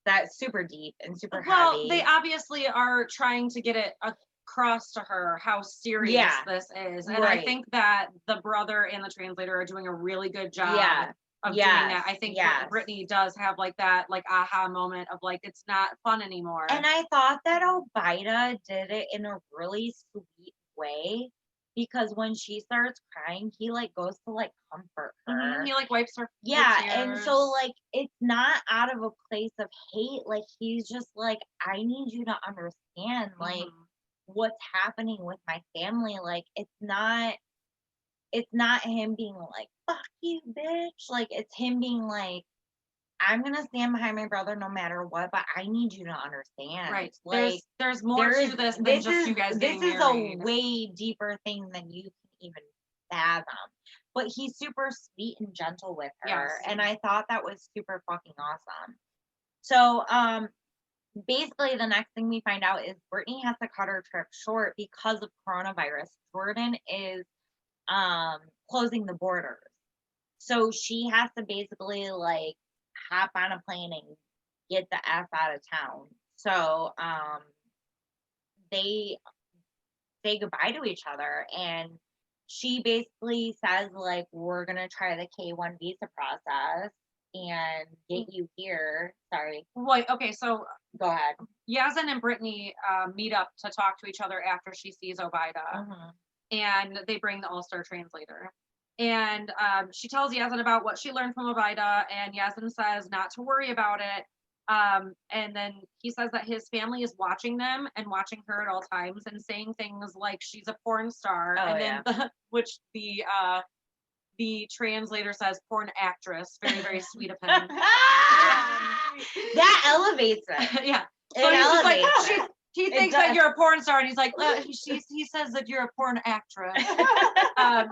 that's super deep and super heavy. Well, they obviously are trying to get it across to her how serious this is. And I think that the brother and the translator are doing a really good job of doing that. I think Brittany does have like that like aha moment of like it's not fun anymore. And I thought that Obida did it in a really sweet way because when she starts crying, he like goes to like comfort her. He like wipes her Yeah, tears. and so like it's not out of a place of hate. Like he's just like, I need you to understand like what's happening with my family. Like it's not him being like, fuck you, bitch. Like it's him being like, I'm gonna stand behind my brother no matter what, but I need you to understand. Right. Like there's more to this than just you guys getting married. This is a way deeper thing than you can even fathom. But he's super sweet and gentle with her. Yes. And I thought that was super fucking awesome. So basically the next thing we find out is Brittany has to cut her trip short because of coronavirus. Jordan is closing the borders. So she has to basically like hop on a plane and get the F out of town. So they say goodbye to each other, and she basically says like, we're gonna try the K1 visa process and get you here. Sorry. Wait, okay, so Go ahead. Yazan and Brittany meet up to talk to each other after she sees Obaida, and they bring the all-star translator. And she tells Yazan about what she learned from Obaida, and Yazan says not to worry about it. And then he says that his family is watching them and watching her at all times and saying things like she's a porn star, which the translator says porn actress. Very, very sweet of him. That elevates it. Yeah. So he's like, he thinks that you're a porn star, and he's like, he says that you're a porn actress.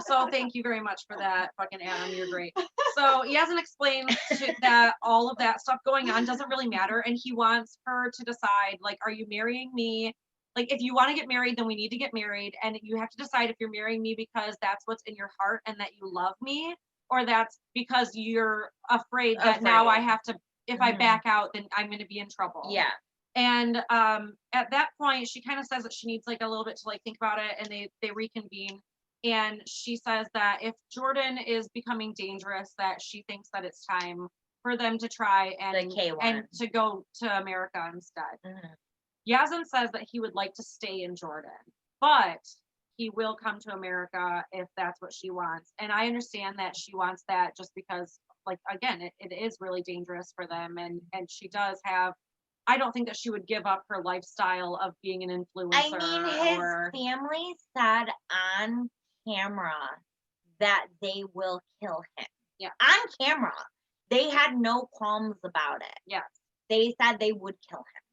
So thank you very much for that, fucking Adam. You're great. So he hasn't explained that all of that stuff going on doesn't really matter, and he wants her to decide, like, are you marrying me? Like, if you want to get married, then we need to get married, and you have to decide if you're marrying me because that's what's in your heart and that you love me, or that's because you're afraid that now I have to, if I back out, then I'm going to be in trouble. Yeah. And at that point, she kind of says that she needs like a little bit to like think about it, and they reconvene. And she says that if Jordan is becoming dangerous, that she thinks that it's time for them to try and to go to America instead. Yazan says that he would like to stay in Jordan, but he will come to America if that's what she wants. And I understand that she wants that just because, like, again, it is really dangerous for them, and she does have. I don't think that she would give up her lifestyle of being an influencer. I mean, his family said on camera that they will kill him. Yeah. On camera. They had no qualms about it. Yes. They said they would kill him.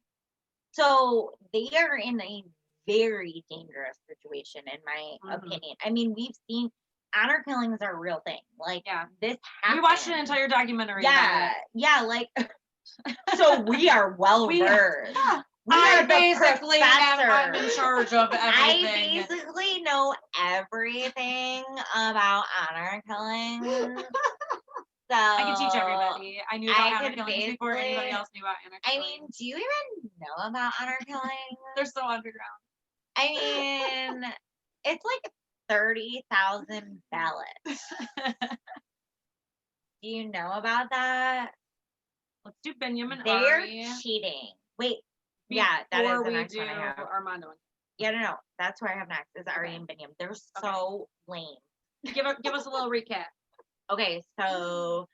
So they are in a very dangerous situation, in my opinion. I mean, we've seen honor killings are a real thing. Like, this happened. We watched an entire documentary about it. Yeah, like... So we are well versed. I'm in charge of everything. I basically know everything about honor killings. So I can teach everybody. I knew about honor killings before anybody else knew about honor killings. I mean, do you even know about honor killings? They're so underground. I mean, it's like 30,000 ballots. Do you know about that? Let's do Benjamin. They're cheating. Wait. That is the next one I have. Armando. Yeah, no. That's where I have next is Ari and Binyam. They're so lame. Give us a little recap. Okay, so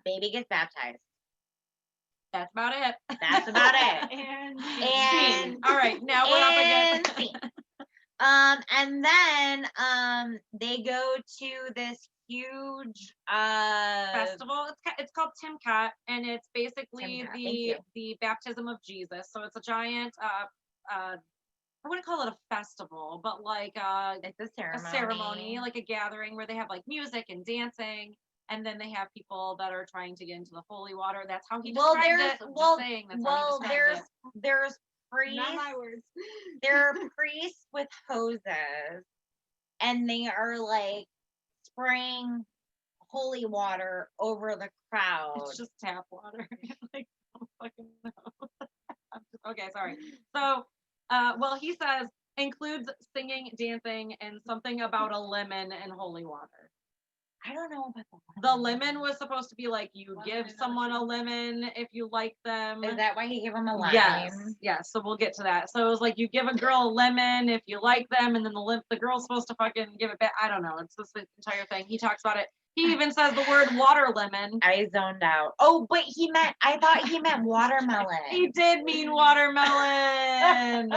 baby gets baptized. That's about it. That's about it. and all right, now we're up again. And then they go to this huge festival. It's called Timkat, and it's basically the baptism of Jesus. So it's a giant I wouldn't call it a festival, but like it's a ceremony, like a gathering where they have like music and dancing, and then they have people that are trying to get into the holy water. That's how he described it. There's priests. Not my words. There are priests with hoses, and they are like spraying holy water over the crowd. It's just tap water. Like, I don't fucking know. Okay, sorry. So, well, he says includes singing, dancing, and something about a lemon and holy water. I don't know about The lemon was supposed to be like you give someone a lemon if you like them. Is that why he gave him a lime? Yes. So we'll get to that. So it was like you give a girl a lemon if you like them, and then the girl's supposed to fucking give it back. I don't know. It's this entire thing. He talks about it. He even says the word water lemon. I zoned out. Oh, but I thought he meant watermelon. He did mean watermelon.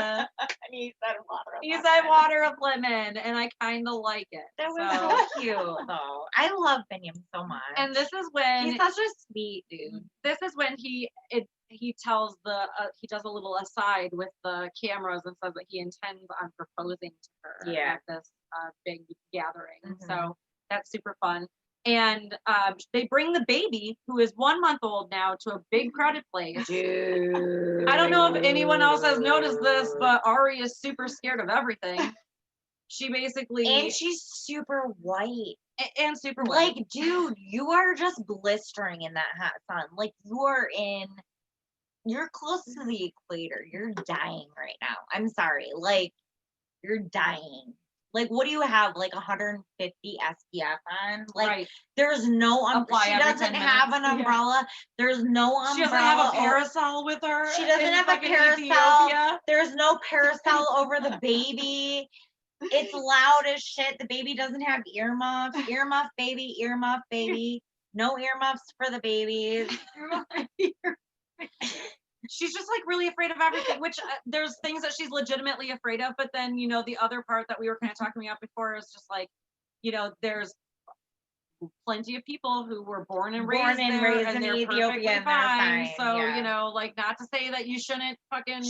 He said watermelon. He said water of lemon, and I kind of like it. That was so cute, though. I love Biniam so much. And this is when he's such a sweet dude. This is when he tells he does a little aside with the cameras and says that he intends on proposing to her at this big gathering. Mm-hmm. So that's super fun. And they bring the baby, who is 1 month old now, to a big crowded place. Dude. I don't know if anyone else has noticed this, but Ari is super scared of everything. She basically... And she's super white. And super white. Like, dude, you are just blistering in that hot sun. Like, you're close to the equator. You're dying right now. I'm sorry. Like, you're dying. Like, what do you have? Like 150 SPF on? Like, right. There's no umbrella. She doesn't have an umbrella. Yeah. There's no umbrella. She doesn't have a parasol with her. She doesn't have a parasol. Ethiopia. There's no parasol over the baby. It's loud as shit. The baby doesn't have earmuffs. Earmuff baby, earmuff baby. No earmuffs for the babies. She's just like really afraid of everything, which there's things that she's legitimately afraid of. But then, you know, the other part that we were kind of talking about before is just like, you know, there's plenty of people who were born and raised in Ethiopia and they're fine. So, you know, like, not to say that you shouldn't fucking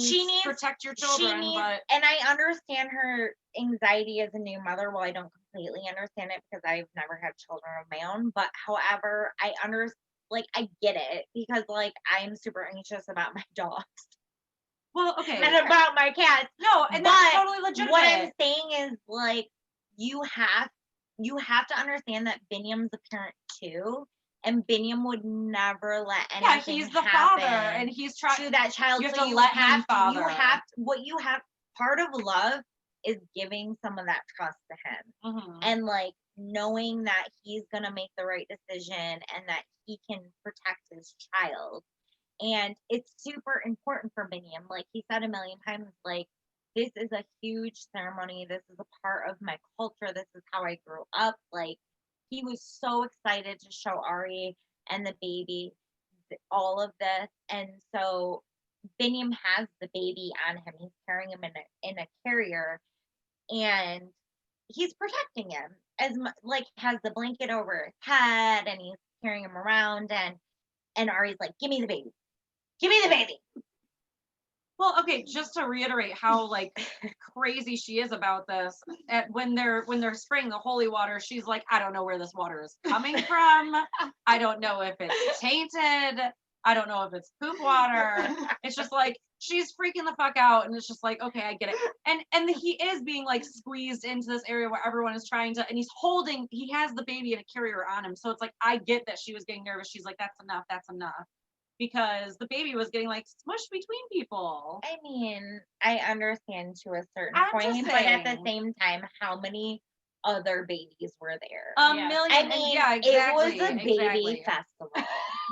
protect your children, but. And I understand her anxiety as a new mother. Well, I don't completely understand it because I've never had children of my own. But however, I get it because, like, I'm super anxious about my dogs. Well, okay. And about my cats. No, and that's totally legitimate. What I'm saying is, like, you have to understand that Biniam's a parent too, and Biniam would never let anything happen. Yeah, he's the father, and he's trying to that child. You have to let him father. Part of love is giving some of that trust to him, and like knowing that he's gonna make the right decision and that he can protect his child. And it's super important for Biniam. Like he said a million times, like, this is a huge ceremony. This is a part of my culture. This is how I grew up. Like, he was so excited to show Ari and the baby all of this. And so Biniam has the baby on him. He's carrying him in a carrier, and he's protecting him like has the blanket over his head, and he's carrying him around. And Ari's like, "Give me the baby. Give me the baby." Well, okay, just to reiterate how like crazy she is about this, when they're spraying the holy water, she's like, I don't know where this water is coming from. I don't know if it's tainted. I don't know if it's poop water. It's just like she's freaking the fuck out, and it's just like, okay, I get it. And he is being like squeezed into this area where everyone is trying to, and he has the baby in a carrier on him. So it's like, I get that she was getting nervous. She's like, that's enough. Because the baby was getting like smushed between people. I mean, I understand to a certain point, but at the same time, how many other babies were there? A million. I mean, exactly, it was a baby festival.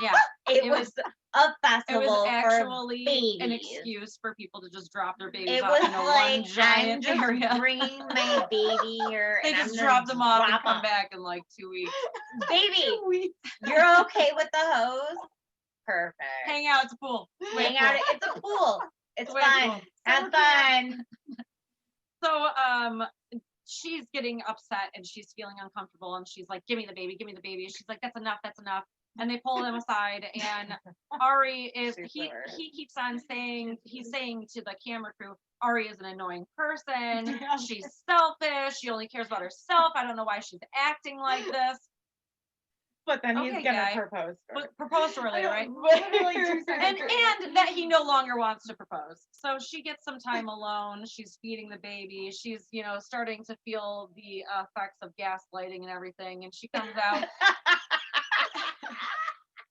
Yeah, it was a festival. It was actually for babies. An excuse for people to just drop their babies it off was in a like, one giant I'm just area. bringing my baby here. They just drop them off and come back in like 2 weeks. Baby, you're okay with the hose? Perfect. Hang out. It's a pool. Hang out. It's a pool. It's fun. Have fun. So, she's getting upset and she's feeling uncomfortable, and she's like, give me the baby. She's like, that's enough. And they pull them aside, and Ari is, he keeps on saying, he's saying to the camera crew, Ari is an annoying person. She's selfish. She only cares about herself. I don't know why she's acting like this. But then he's gonna propose to her. Propose to her later, right? and that he no longer wants to propose. So she gets some time alone. She's feeding the baby. She's, you know, starting to feel the effects of gaslighting and everything. And she comes out.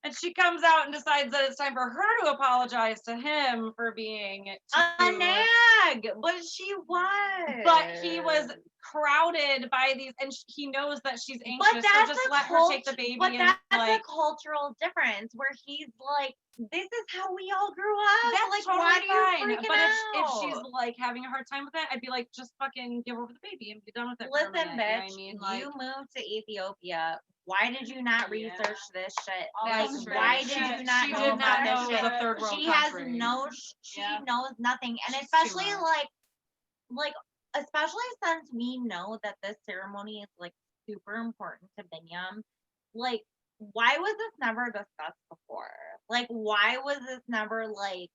And she comes out and decides that it's time for her to apologize to him for being a nag, but she was. But he was crowded by these, and he knows that she's anxious, so just let her take the baby. But that's a cultural difference where he's like, this is how we all grew up. That's like, totally why fine. are you freaking But out? if she's like having a hard time with that, I'd be like, just fucking give over the baby and be done with it. Listen, bitch, you know what I mean? you moved to Ethiopia. Why did you not research this shit? That's true. Why did you not she know did about not this know it was shit? a third world She country. she knows nothing, and She's especially too much. like especially since we know that this ceremony is like super important to Binyam. Like, why was this never discussed before? Like, why was this never like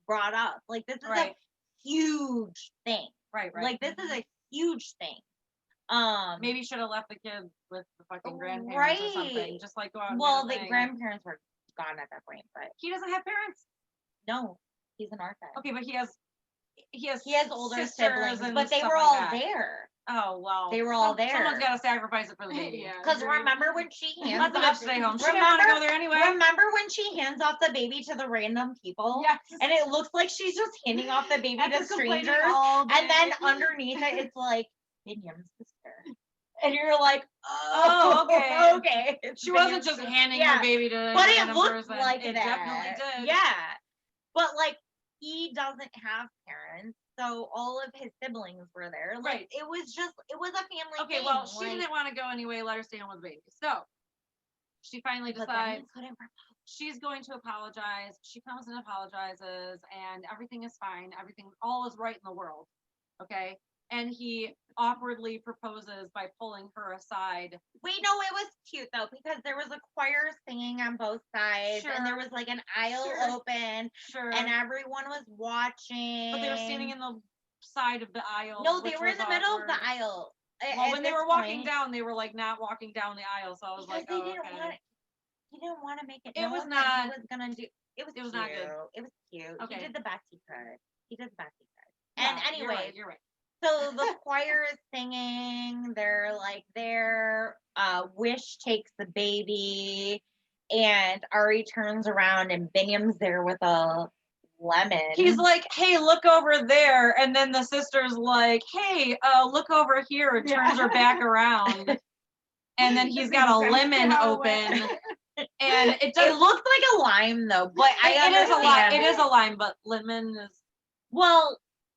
brought up? Like, this is a huge thing. Right. Like, this is a huge thing. Maybe should have left the kid with the fucking grandparents or something. Just like go out. Well, the grandparents were gone at that point, but he doesn't have parents. No, he's an archivist. Okay, but he has older siblings, but they were all there. Oh well, they were all there. Someone's got to sacrifice it for the baby. Because remember when she hands off, stay home. She didn't want to go there anyway. Remember when she hands off the baby to the random people? Yes. And it looks like she's just handing off the baby to strangers. And then underneath it, it's like Binyam's sister. And you're like, oh, okay. She wasn't just handing her baby to but it random looked person. like it that. definitely did. Yeah. But like, he doesn't have parents, so all of his siblings were there. Like, it was a family thing. Well, she didn't want to go anyway. Let her stay home with the baby. So she finally decides she's going to apologize. She comes and apologizes, and everything is fine. All is right in the world. Okay. And he awkwardly proposes by pulling her aside. Wait, no, it was cute though, because there was a choir singing on both sides, and there was like an aisle open, and everyone was watching. But they were standing in the side of the aisle. No, they were in the middle of the aisle. Well, when they were walking down, they were like not walking down the aisle, so I was like, he didn't want to make it. It was not. He was gonna do. It was not good. It was cute. Okay. He did the best he could. And anyway, you're right. So the choir is singing. They're like there. Wish takes the baby, and Ari turns around, and Binyam's there with a lemon. He's like, "Hey, look over there," and then the sister's like, "Hey, look over here," and turns her back around, and then he's got a lemon open, and it looks like a lime though, but it is a lime, but lemon is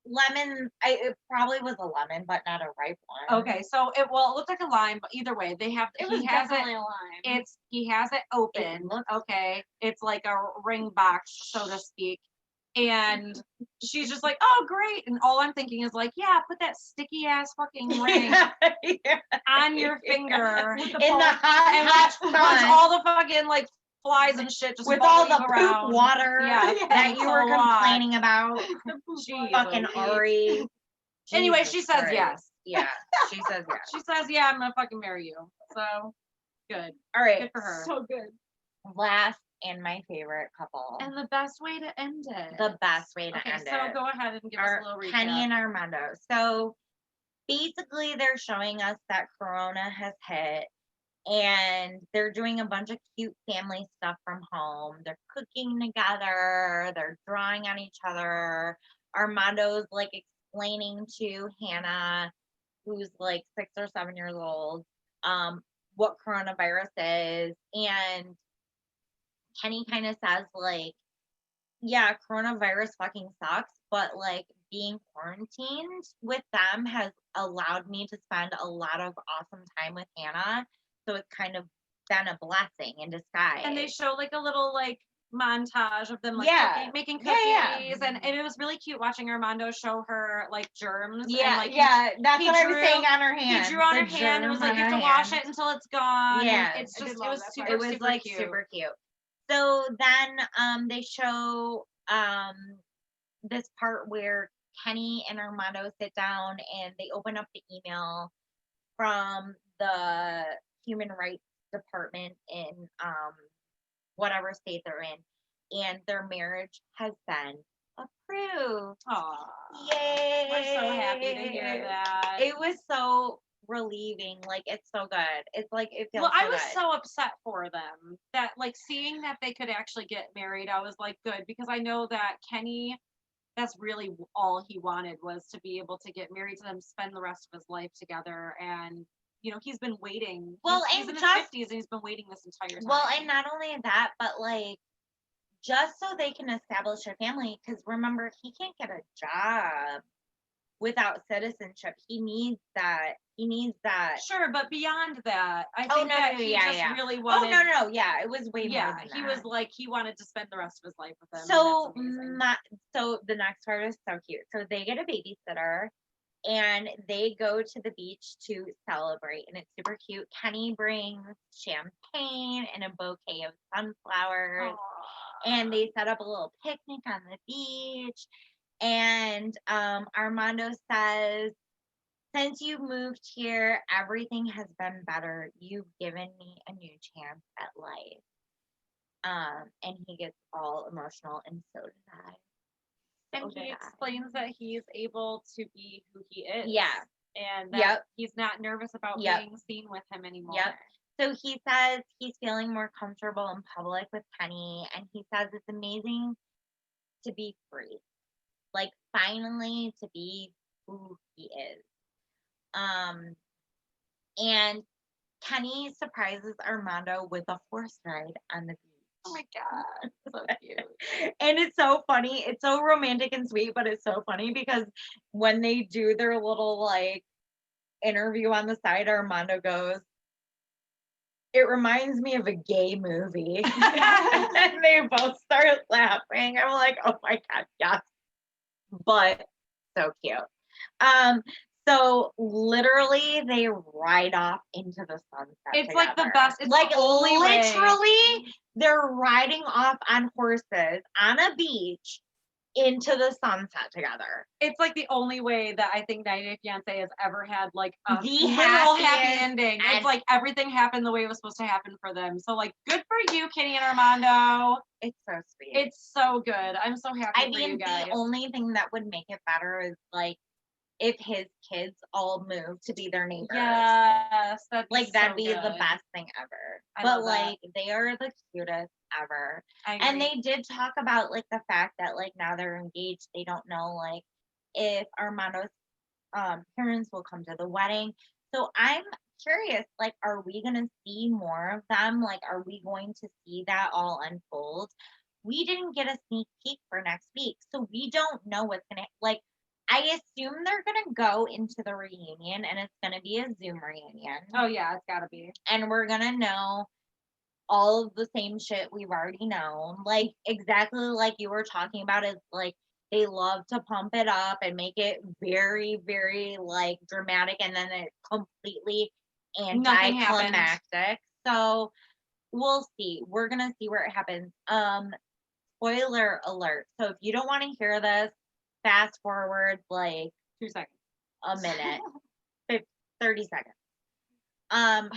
lemon. It probably was a lemon, but not a ripe one. Okay, so it looked like a lime, but either way, he has definitely a lime. He has it open. Okay, it's like a ring box, so to speak. And she's just like, "Oh, great!" And all I'm thinking is like, "Yeah, put that sticky ass fucking ring on your finger in the hot sun. Watch all the fucking like flies and shit just with all the around. poop water that you were complaining about." Jeez, fucking Ari. Anyway, she says yes. Yeah, she says yes. She says, "Yeah, I'm gonna fucking marry you." So good. All right, good for her. So good. Last and my favorite couple. And the best way to end it. The best way to end it. So go ahead and give us a little recap. Kenny and Armando. So basically, they're showing us that Corona has hit. And they're doing a bunch of cute family stuff from home. They're cooking together. They're drawing on each other. Armando's like explaining to Hannah, who's like 6 or 7 years old, what coronavirus is. And Kenny kind of says like, yeah, coronavirus fucking sucks, but like being quarantined with them has allowed me to spend a lot of awesome time with Hannah. So it's kind of been a blessing in disguise. And they show like a little like montage of them like making cookies. And it was really cute watching Armando show her like germs. Yeah, and, that's what I was saying on her hand. He drew on her hand and was like, you have to wash it until it's gone. Yeah, and it was super, it was super like cute. super cute. So then they show this part where Kenny and Armando sit down and they open up the email from the Human Rights Department in whatever state they're in, and their marriage has been approved. Aww. Yay! We're so happy to hear that. It was so relieving. Like, it's so good. It's like, it feels Well, I so was good. so upset for them that, like, seeing that they could actually get married, I was like, good, because I know that Kenny, that's really all he wanted, was to be able to get married to them, spend the rest of his life together, and he's been waiting. Well, he's and in his just 50s and he's been waiting this entire time. well, and not only that, but like, just so they can establish a family, because remember, he can't get a job without citizenship. He needs that. Sure, but beyond that, I Oh, think no, that no, he yeah, just yeah. really Oh, wanted. no, yeah, it was way more Yeah, than he that. was like, he wanted to spend the rest of his life with them. So, and that's amazing. so the next part is so cute. So they get a babysitter, and they go to the beach to celebrate, and it's super cute. Kenny brings champagne and a bouquet of sunflowers, and they set up a little picnic on the beach. And Armando says, "Since you moved here, everything has been better. You've given me a new chance at life." And he gets all emotional, and so did I. And he explains that he's able to be who he is. Yeah. And that he's not nervous about Yep. being seen with him anymore. Yep. So he says he's feeling more comfortable in public with Kenny, and he says it's amazing to be free. Like, finally to be who he is. And Kenny surprises Armando with a horse ride on the beach. Oh my God, so cute. And it's so funny. It's so romantic and sweet, but it's so funny because when they do their little like interview on the side, Armando goes, "It reminds me of a gay movie." And they both start laughing. I'm like, oh my God, yes. But so cute. So literally they ride off into the sunset. It's together. like the best. It's like the only literally way. They're riding off on horses on a beach into the sunset together. It's like the only way that I think 90 Day Fiancé has ever had like a The literal happy happiest ending. and- It's like everything happened the way it was supposed to happen for them. So like, good for you, Kenny and Armando. It's so sweet. It's so good. I'm so happy for you guys. The only thing that would make it better is like if his kids all move to be their neighbors. Yes, that'd be that'd be good. the best thing ever. I But love like they are the cutest ever. I And agree. they did talk about like the fact that like now they're engaged, they don't know like if Armando's parents will come to the wedding. So I'm curious, like, are we gonna see more of them? Like, are we going to see that all unfold? We didn't get a sneak peek for next week, so we don't know what's gonna like. I assume they're gonna go into the reunion, and it's gonna be a Zoom reunion. Oh yeah, it's gotta be. And we're gonna know all of the same shit we've already known. Like, exactly like you were talking about, is like they love to pump it up and make it very, very like dramatic, and then it's completely anticlimactic. So we'll see. We're gonna see where it happens. Spoiler alert. So if you don't want to hear this, fast forward like 2 seconds. a minute. 30 seconds.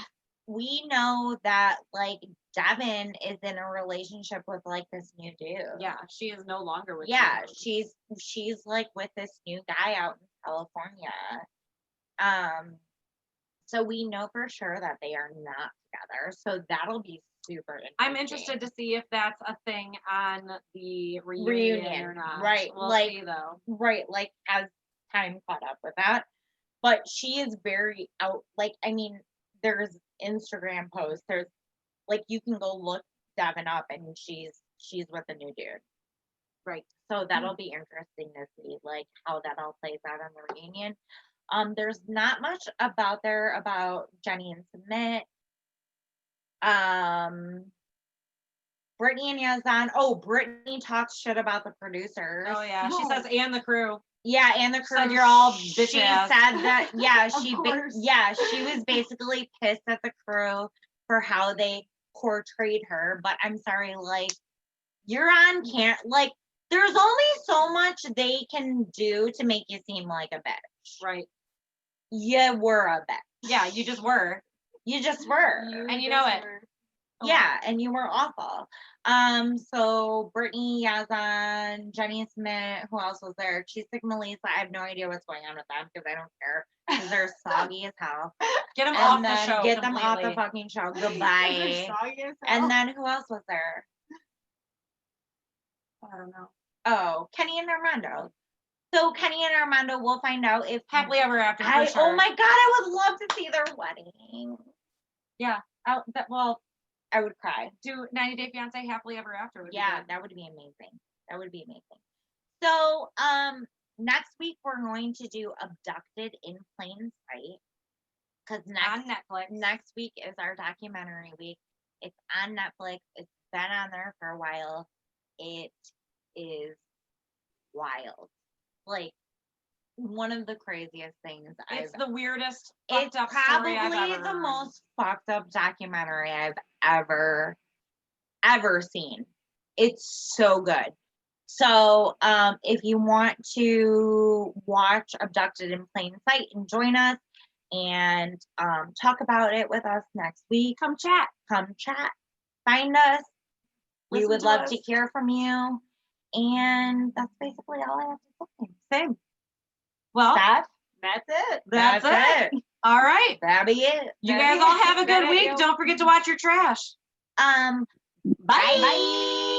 We know that like Devin is in a relationship with like this new dude. Yeah, she is no longer with him. She's like with this new guy out in California. So we know for sure that they are not together. So that'll be super interesting. I'm interested to see if that's a thing on the reunion or not. Right. We'll like, see though. Right, like as time caught up with that. But she is very out, like, I mean, there's Instagram posts, there's like you can go look Devin up and she's with a new dude. Right. So that'll be interesting to see like how that all plays out on the reunion. There's not much about Jenny and Submit. Brittany and Yazan. Oh, Brittany talks shit about the producers. Oh yeah, she says and the crew. Yeah, and the crew. Said you're all bitch She ass. said that. Yeah, she was basically pissed at the crew for how they portrayed her. But I'm sorry, like you're on camera. Like there's only so much they can do to make you seem like a bitch. Right. You were a bitch. Yeah, you just were. You just were. And you know it. Yeah, and you were awful. So Brittany Yazan, Jenny Smith, who else was there? Cheestic Melissa. I have no idea what's going on with them because I don't care because they're soggy as hell. Get them And off the then show. get them off the completely. fucking show. Goodbye. And then who else was there? I don't know. Oh, Kenny and Armando. So Kenny and Armando, we'll find out if Happily ever after. For Oh sure. my god, I would love to see their wedding. Well, I would cry. do 90 Day Fiance Happily Ever After. Would be Yeah, good. that would be amazing. That would be amazing. So, next week we're going to do Abducted in Plain Sight because On Netflix. next week is our documentary week. It's on Netflix. It's been on there for a while. It is wild. Like one of the craziest things It's the weirdest. It's fucked up story I've probably ever the heard. most fucked up documentary I've ever seen. It's so good. So, if you want to watch Abducted in Plain Sight and join us and talk about it with us next week, come chat. Find us. We Listen would to love us. to hear from you. And that's basically all I have to say. Same. Well, Steph, that's it. That's it. All right. That'll be it. You guys all have a good week. Don't forget to watch your trash. Bye.